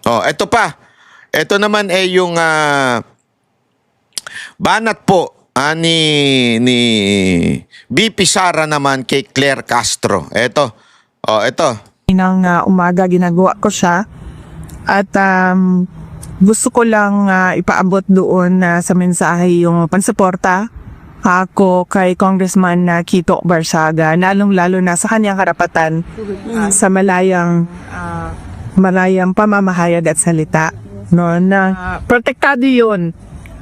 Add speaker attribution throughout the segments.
Speaker 1: Oh, eto pa. Ito naman ay yung banat po ni BP Sara naman kay Claire Castro. Eto. Oh, eto.
Speaker 2: Ng umaga ginagawa ko siya at gusto ko lang ipaabot doon sa mensahe yung pansuporta ako kay Congressman Kiko Barsaga, lalong-lalo na sa kanyang karapatan sa malayang pamamahayag at salita, no, na protektado yun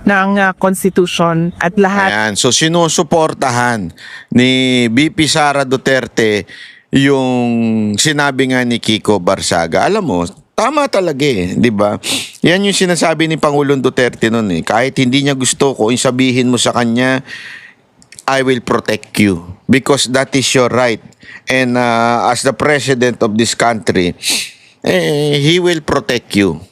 Speaker 2: ng Constitution at lahat.
Speaker 1: Ayan. So, sinusuportahan ni BP Sara Duterte yung sinabi nga ni Kiko Barsaga. Alam mo, tama talaga di ba? Yan yung sinasabi ni Pangulong Duterte noon Kahit hindi niya gusto ko, sabihin mo sa kanya, I will protect you because that is your right. And as the president of this country, he will protect you.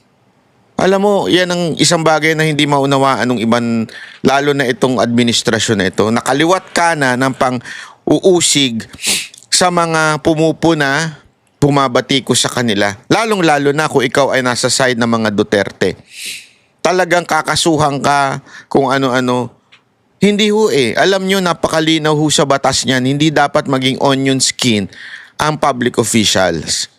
Speaker 1: Alam mo, yan ang isang bagay na hindi maunawaan ng ibang, lalo na itong administrasyon na ito. Nakaliwat ka na ng pang-uusig sa mga pumupuna, bumabati ko sa kanila. Lalong-lalo na kung ikaw ay nasa side ng mga Duterte. Talagang kakasuhan ka kung ano-ano. Hindi ho Alam nyo, napakalinaw ho sa batas niyan. Hindi dapat maging onion skin ang public officials.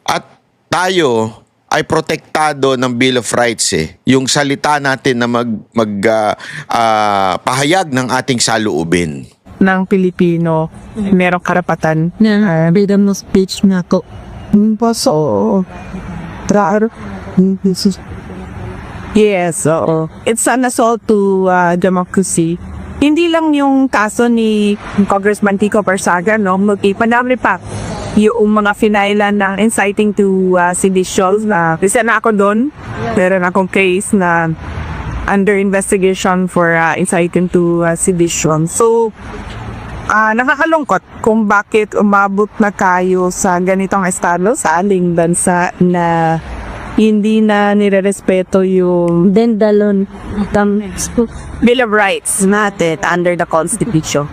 Speaker 1: At tayo ay protektado ng Bill of Rights Yung salita natin na pahayag ng ating saloobin.
Speaker 2: Ng Pilipino, merong karapatan
Speaker 3: na freedom of speech nga ko.
Speaker 2: So, yes, oo. It's an assault to democracy. Hindi lang yung kaso ni Congressman Kiko Barsaga, no? Madami pa yung mga finailan na inciting to sedition. Isa na ako doon. Meron akong case na under investigation for inciting to sedition. So, nakakalungkot kung bakit umabot na kayo sa ganitong estado sa aling bansa na hindi na nirerespeto yung
Speaker 3: Dendalon
Speaker 2: Bill of Rights natin under the Constitution.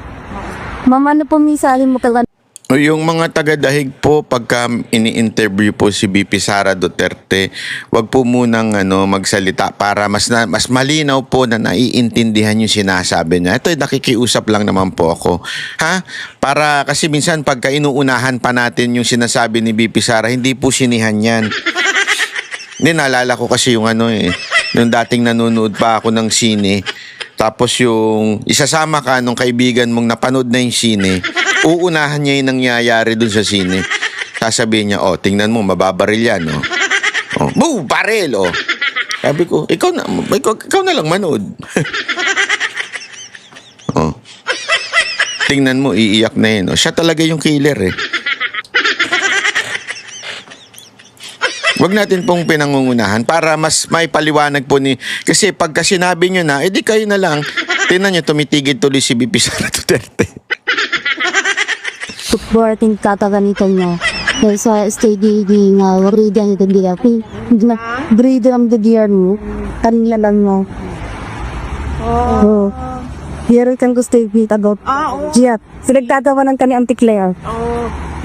Speaker 3: Mama, ano po minsan mo kailan?
Speaker 1: Yung mga taga-dahig po, pagka ini-interview po si BP Sara Duterte, wag po munang magsalita para mas malinaw po na naiintindihan yung sinasabi niya. Ito, nakikiusap lang naman po ako. Para kasi minsan pagka inuunahan pa natin yung sinasabi ni BP Sara, hindi po sinihan yan. Hindi, naalala ko kasi yung yung dating nanonood pa ako ng sine. Tapos yung isasama ka nung kaibigan mong napanood na yung sine, uunahan niya yung nangyayari dun sa sine. Sasabihin niya, tingnan mo, mababaril yan, Boo, baril, Sabi ko, ikaw na lang manood. Tingnan mo, iiyak na yun, Siya talaga yung killer, Wag natin pong pinangungunahan para mas may paliwanag po kasi pagka sinabi nyo na, edi kayo na lang. Tingnan nyo, tumitigid tuloy si BP Sara Duterte.
Speaker 3: Supporting kataganitan niya. Dahil sa stay nga, waridian ito nila. Breeder ang dadiyar mo. Kanila lang mo. Here kan gusto yung about. Jiyat, sinagtatawa ng kanyang tikler.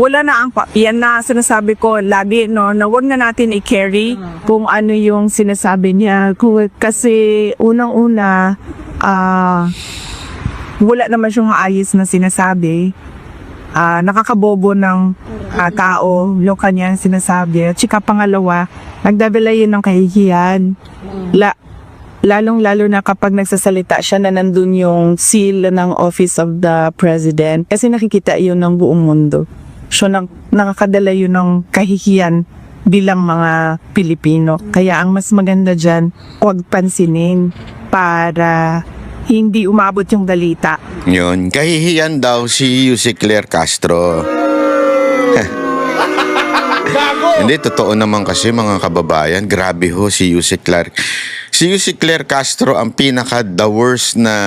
Speaker 2: Wala na yan na sinasabi ko lagi, no, na huwag na natin i-carry kung ano yung sinasabi niya. Kasi unang-una, wala naman siyang ayos na sinasabi. Nakakabobo ng tao yung kanyang sinasabi. At saka pangalawa, nagdadala yun ng kahihiyan. Lalong-lalo na kapag nagsasalita siya na nandun yung seal ng Office of the President. Kasi nakikita yun ng buong mundo. So, nakakadala yun ng kahihiyan bilang mga Pilipino. Kaya ang mas maganda dyan, huwag pansinin para hindi umabot yung balita.
Speaker 1: Yun, kahihiyan daw si Yusek Claire Castro. Hindi, totoo naman kasi mga kababayan. Grabe ho si Yusek Claire. Si Yusek Claire Castro ang pinaka-the worst na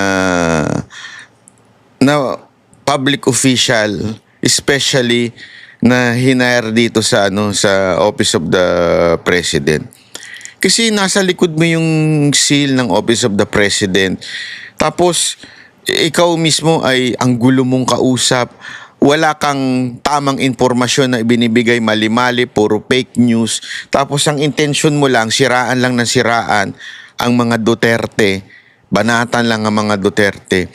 Speaker 1: public official, especially na hinire dito sa sa Office of the President. Kasi nasa likod mo yung seal ng Office of the President. Tapos ikaw mismo ay ang gulo mong kausap. wala kang tamang informasyon na ibinibigay, mali-mali, puro fake news. Tapos ang intention mo lang, siraan lang ng siraan ang mga Duterte, banatan lang ang mga Duterte.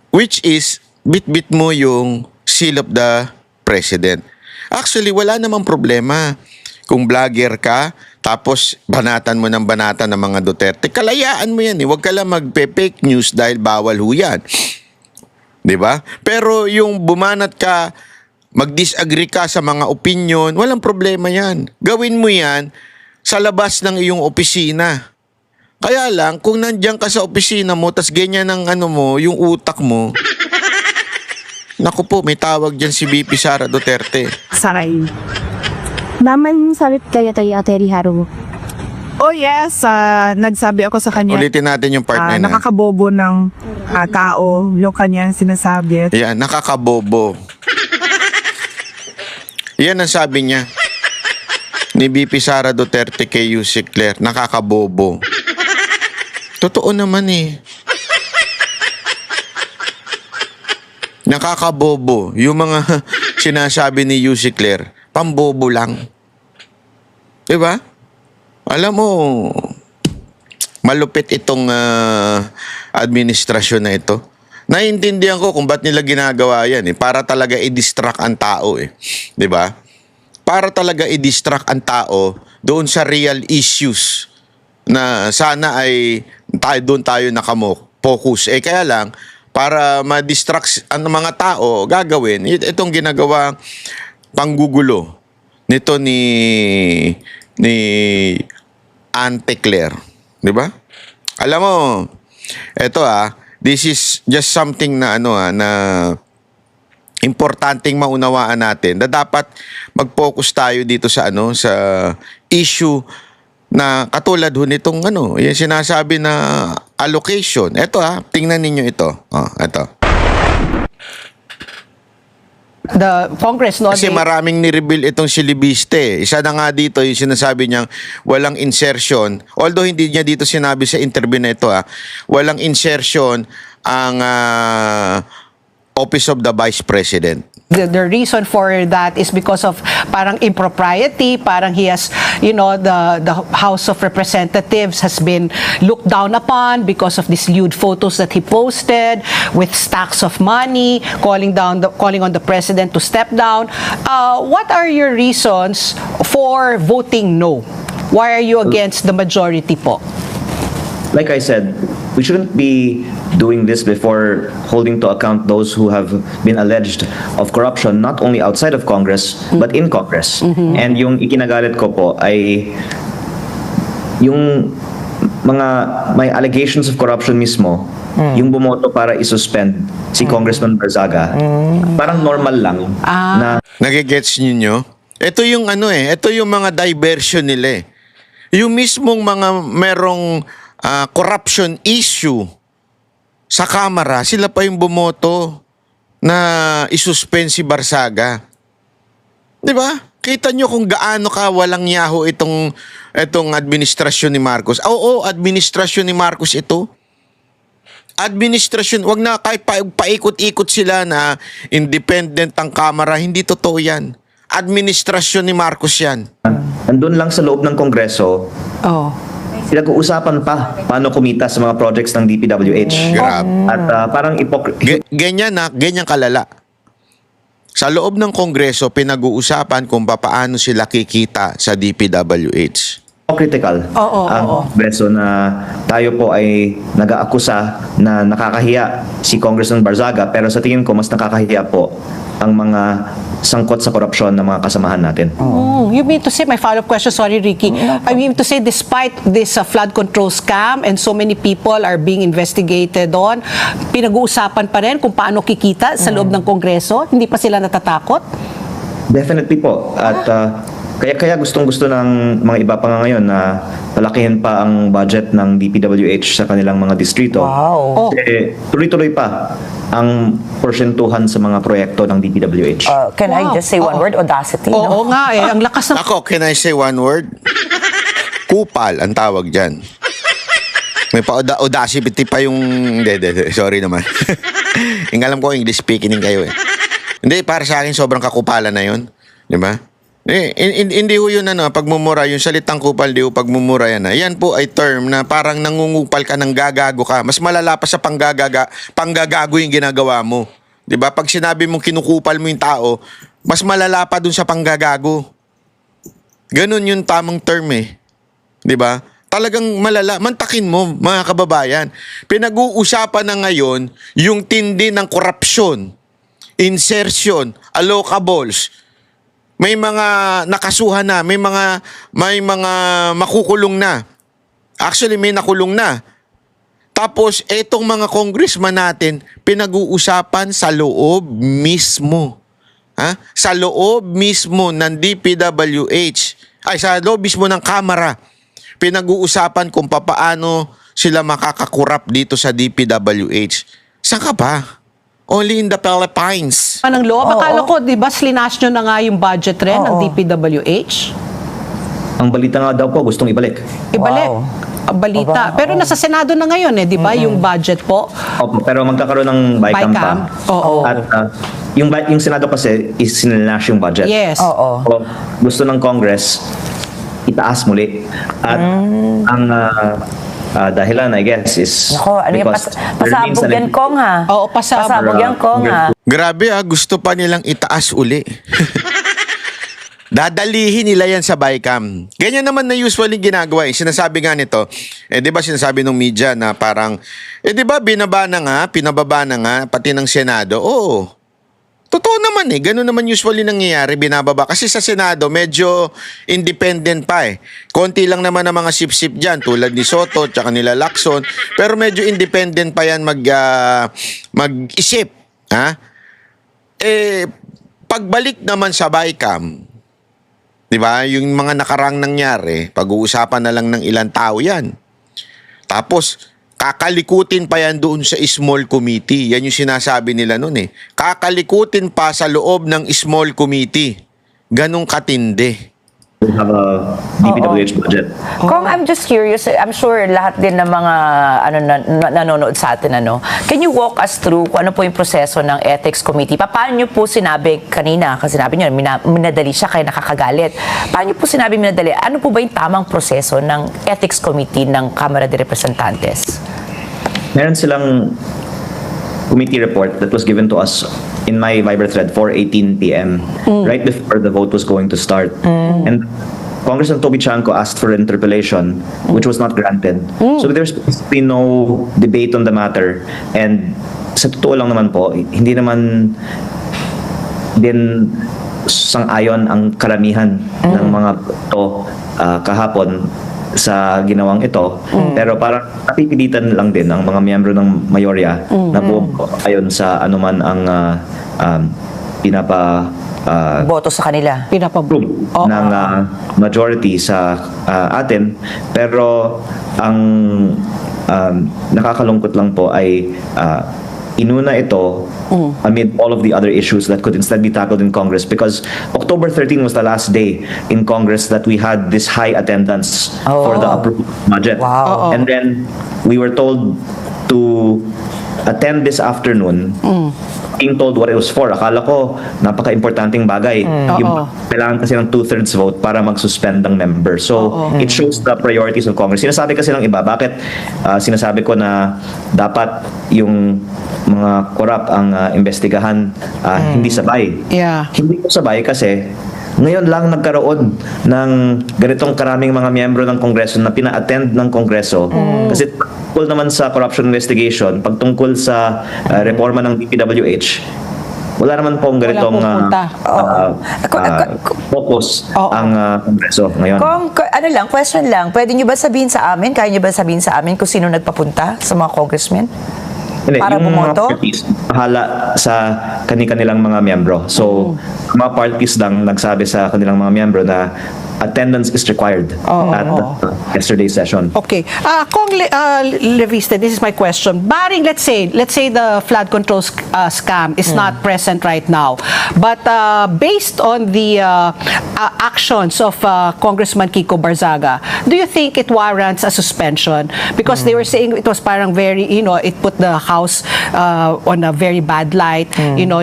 Speaker 1: Which is, bit-bit mo yung seal of the president. Actually, wala namang problema. Kung vlogger ka, tapos banatan mo ng banatan ng mga Duterte, kalayaan mo yan eh. Huwag ka lang magpe-fake news dahil bawal ho yan. Diba? Pero yung bumanat ka, mag-disagree ka sa mga opinion, walang problema yan. Gawin mo yan sa labas ng iyong opisina. Kaya lang, kung nandiyan ka sa opisina mo, tas ganyan ang yung utak mo, naku po, may tawag dyan si VP Sara Duterte.
Speaker 2: Saray.
Speaker 3: Naman salit kaya tayo Ate Riharo.
Speaker 2: Oh yes, nagsabi ako sa kanya.
Speaker 1: Ulitin natin yung part na yun.
Speaker 2: Nakakabobo ng tao, yung kanyang sinasabi.
Speaker 1: Yan, nakakabobo. Yan ang sabi niya ni VP Sara Duterte kay Yusek Claire, nakakabobo. Totoo naman eh. Nakakabobo. Yung mga sinasabi ni Yusek Claire, pambobo lang. Diba? Alam mo, malupit itong administrasyon na ito. Naiintindihan ko kung ba't nila ginagawa yan eh. Para talaga i-distract ang tao eh. 'Di ba? Para talaga i-distract ang tao doon sa real issues na sana ay doon tayo nakamo-focus. Eh kaya lang, para ma-distract ang mga tao, gagawin itong ginagawa panggugulo nito ni Ante Claire. 'Di ba? Alam mo, eto this is just something na na importanteng maunawaan natin na dapat mag-focus tayo dito sa sa issue na katulad ho nitong yung sinasabi na allocation. Ito tingnan ninyo ito. Ito.
Speaker 4: The Congress, no?
Speaker 1: Kasi maraming ni-reveal itong si Libiste. Isa na nga dito yung sinasabi niyang walang insertion. Although hindi niya dito sinabi sa interview na ito, walang insertion ang Office of the Vice President.
Speaker 4: The reason for that is because of parang impropriety, parang he has, the House of Representatives has been looked down upon because of these lewd photos that he posted with stacks of money, calling on the president to step down. What are your reasons for voting no? Why are you against the majority po?
Speaker 5: Like I said, we shouldn't be doing this before holding to account those who have been alleged of corruption, not only outside of Congress, but in Congress. And yung ikinagalit ko po ay yung mga may allegations of corruption mismo, yung bumoto para isuspend si Congressman Barzaga, parang normal lang na
Speaker 1: Nagigets ninyo? Ito yung ito yung mga diversion nila eh. Yung mismong mga merong corruption issue sa Kamara, sila pa yung bumoto na isuspend si Barzaga. 'Di ba? Kita nyo kung gaano ka walang yaho itong administrasyon ni Marcos. Oo, administrasyon ni Marcos ito. Administrasyon, wag na kahit paikot-ikot sila na independent ang Kamara, hindi totoo 'yan. Administrasyon ni Marcos 'yan.
Speaker 5: nandun lang sa loob ng Kongreso, pinag-uusapan pa paano kumita sa mga projects ng DPWH.
Speaker 1: Grabe.
Speaker 5: At parang
Speaker 1: Ganyan kalala. Sa loob ng Kongreso, pinag-uusapan kung paano sila kikita sa DPWH.
Speaker 5: critical ang Kongreso na tayo po ay nag-aakusa na nakakahiya si Congressman Barzaga, pero sa tingin ko mas nakakahiya po ang mga sangkot sa korupsyon ng mga kasamahan natin.
Speaker 4: You mean to say, my follow-up question, sorry Ricky, I mean to say despite this flood control scam and so many people are being investigated on, pinag-uusapan pa rin kung paano kikita sa loob ng Kongreso? Hindi pa sila natatakot?
Speaker 5: Definitely po. At kaya gustong-gusto ng mga iba pa nga ngayon na palakihin pa ang budget ng DPWH sa kanilang mga distrito.
Speaker 4: Wow.
Speaker 5: Kasi tuloy-tuloy pa ang porsyentuhan sa mga proyekto ng DPWH.
Speaker 6: Can I just say one word? Audacity.
Speaker 4: Oo nga ang lakas ng...
Speaker 1: Ako, can I say one word? Kupal ang tawag dyan. May pa-audacity pa yung... Sorry naman. Alam ko English speaking kayo eh. Hindi, para sa akin sobrang kakupalan na 'yon, 'di ba? Hindi ho yun pagmumura, yung salitang kupal, di ho pagmumura yan. Yan po ay term na parang nangungupal ka ng gagago ka. Mas malala pa sa panggagago yung ginagawa mo. 'Di ba? Pag sinabi mong kinukupal mo yung tao, mas malala pa dun sa panggagago. Ganun yung tamang term 'Di ba? Talagang malala. Mantakin mo, mga kababayan. Pinag-uusapan na ngayon yung tindi ng korupsyon, insertion, allocables. May mga nakasuhan na, may mga makukulong na. Actually, may nakulong na. Tapos, etong mga congressman natin, pinag-uusapan sa loob mismo. Sa loob mismo ng DPWH. Sa loob mismo ng Kamara. Pinag-uusapan kung papaano sila makakakurap dito sa DPWH. Saan ka ba? Only in the Philippines.
Speaker 4: Anong loob? Akala ko, di ba, slinash nyo na nga yung budget rin ng DPWH?
Speaker 5: Ang balita nga daw po, gustong ibalik.
Speaker 4: Ibalik.
Speaker 6: Wow.
Speaker 4: Ang balita. Pero nasa Senado na ngayon di ba, yung budget po?
Speaker 5: Opo, pero magkakaroon ng BICAM pa.
Speaker 4: Oo.
Speaker 5: At yung Senado kasi is sinalash yung budget.
Speaker 4: Yes.
Speaker 6: Oo.
Speaker 5: So, gusto ng Congress, itaas muli. At ang dahilan, I guess, is
Speaker 6: Nako, ano yan?
Speaker 5: because
Speaker 6: Pasabog yan, Kong, ha?
Speaker 4: Oo, pasabog
Speaker 6: yan, Kong, ha?
Speaker 1: Grabe gusto pa nilang itaas uli. Dadalihin nila yan sa BICAM. Ganyan naman na usually ginagawa. Sinasabi nga nito, di ba sinasabi ng media na parang, di ba pinababa na nga, pati ng Senado. Oo. Totoo naman ganun naman usually nangyayari, binababa. Kasi sa Senado, medyo independent pa Konti lang naman ang mga sip-sip dyan, tulad ni Soto, tsaka nila Lacson. Pero medyo independent pa yan mag-isip. Pagbalik naman sa BICAM, di ba, yung mga nakarang nangyari, pag-uusapan na lang ng ilang tao yan. Tapos, kakalikutin pa yan doon sa small committee. Yan yung sinasabi nila noon Kakalikutin pa sa loob ng small committee. Ganong katindi.
Speaker 5: we have a DPWH budget.
Speaker 6: Kong, I'm just curious. I'm sure lahat din ng mga nanonood sa atin, Can you walk us through kung ano po yung proseso ng Ethics Committee? Paano nyo po sinabi kanina, kasi sinabi nyo, minadali siya kaya nakakagalit. Paano nyo po sinabi minadali? Ano po ba yung tamang proseso ng Ethics Committee ng Kamara de Representantes?
Speaker 5: Meron silang committee report that was given to us in my Viber thread 4:18 p.m. right before the vote was going to start. And Congressman Toby Chanco asked for interpellation, which was not granted. So there's basically no debate on the matter. And sa totoo lang naman po, hindi naman din sang-ayon ang karamihan ng mga kahapon sa ginawang ito, pero parang napipilitan lang din ang mga miyembro ng mayorya na ayon sa anuman ang
Speaker 6: Boto sa kanila.
Speaker 5: approve ng majority sa atin. Pero ang nakakalungkot lang po ay inuna ito amid all of the other issues that could instead be tackled in Congress, because October 13 was the last day in Congress that we had this high attendance for the approved budget.
Speaker 6: Wow.
Speaker 5: And then we were told to attend this afternoon, being told what it was for. Akala ko napaka-importanting bagay. Yung kailangan kasi ng 2/3 vote para mag-suspend ng member. So it shows the priorities of Congress. Sinasabi kasi ng iba, bakit sinasabi ko na dapat yung mga korap ang investigahan, hindi sabay.
Speaker 4: Yeah.
Speaker 5: Hindi ko sabay kasi ngayon lang nagkaroon ng ganitong karaming mga miyembro ng Kongreso na pina-attend ng Kongreso. Kasi tungkol naman sa corruption investigation, pagtungkol sa reforma ng DPWH, wala naman pong ganitong focus ang Kongreso ngayon.
Speaker 6: Kong, question lang. Pwede nyo ba sabihin sa amin, kaya nyo ba sabihin sa amin kung sino nagpapunta sa mga congressmen?
Speaker 5: Hindi,
Speaker 6: Para
Speaker 5: yung
Speaker 6: bumoto?
Speaker 5: mga parties, bahala sa kanilang mga miyembro. So, mga parties lang nagsabi sa kanilang mga miyembro na attendance is required at yesterday's session.
Speaker 4: Okay. Kong Leviste, this is my question. Barring, let's say the flood control scam is not present right now, but based on the actions of Congressman Kiko Barzaga, do you think it warrants a suspension? Because they were saying it was parang very, it put the House on a very bad light.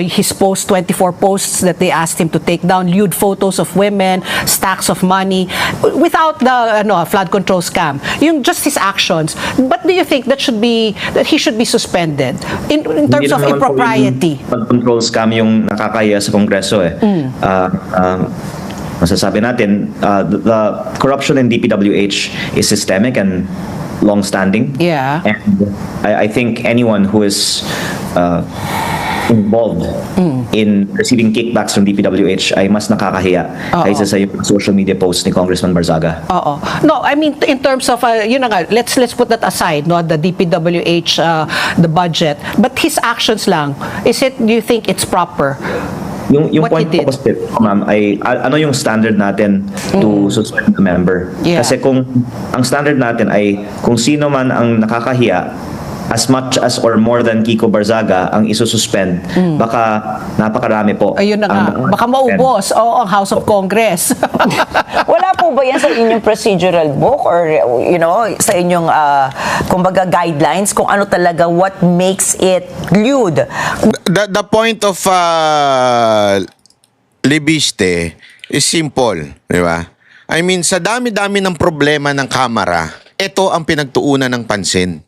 Speaker 4: His 24 posts that they asked him to take down, lewd photos of women, stacks of money, without the flood control scam. Just his actions. But do you think that he should be suspended in terms of impropriety?
Speaker 5: Control scam yung nakakaya sa Kongreso eh. Masasabi natin, the corruption in DPWH is systemic and long-standing.
Speaker 4: Yeah.
Speaker 5: And I think anyone who is involved in receiving kickbacks from DPWH ay mas nakakahiya kaysa sa yung social media posts ni Congressman Barzaga.
Speaker 4: No, I mean in terms of let's put that aside, the DPWH, the budget, but his actions lang. Do you think it's proper?
Speaker 5: Yung
Speaker 4: What
Speaker 5: point
Speaker 4: he did?
Speaker 5: ko kasi, ma'am, ay ano yung standard natin to suspend a member?
Speaker 4: Yeah.
Speaker 5: Kasi kung ang standard natin ay kung sino man ang nakakahiya, as much as or more than Kiko Barzaga ang isususpend, baka napakarami po.
Speaker 4: Ayun na nga.
Speaker 5: ang
Speaker 4: Baka maubos ang House of Congress.
Speaker 6: Wala po ba yan sa inyong procedural book or sa inyong kumbaga guidelines kung ano talaga what makes it lewd?
Speaker 1: The point of Libiste is simple, di ba? I mean, sa dami-dami ng problema ng Kamara, ito ang pinagtuunan ng pansin.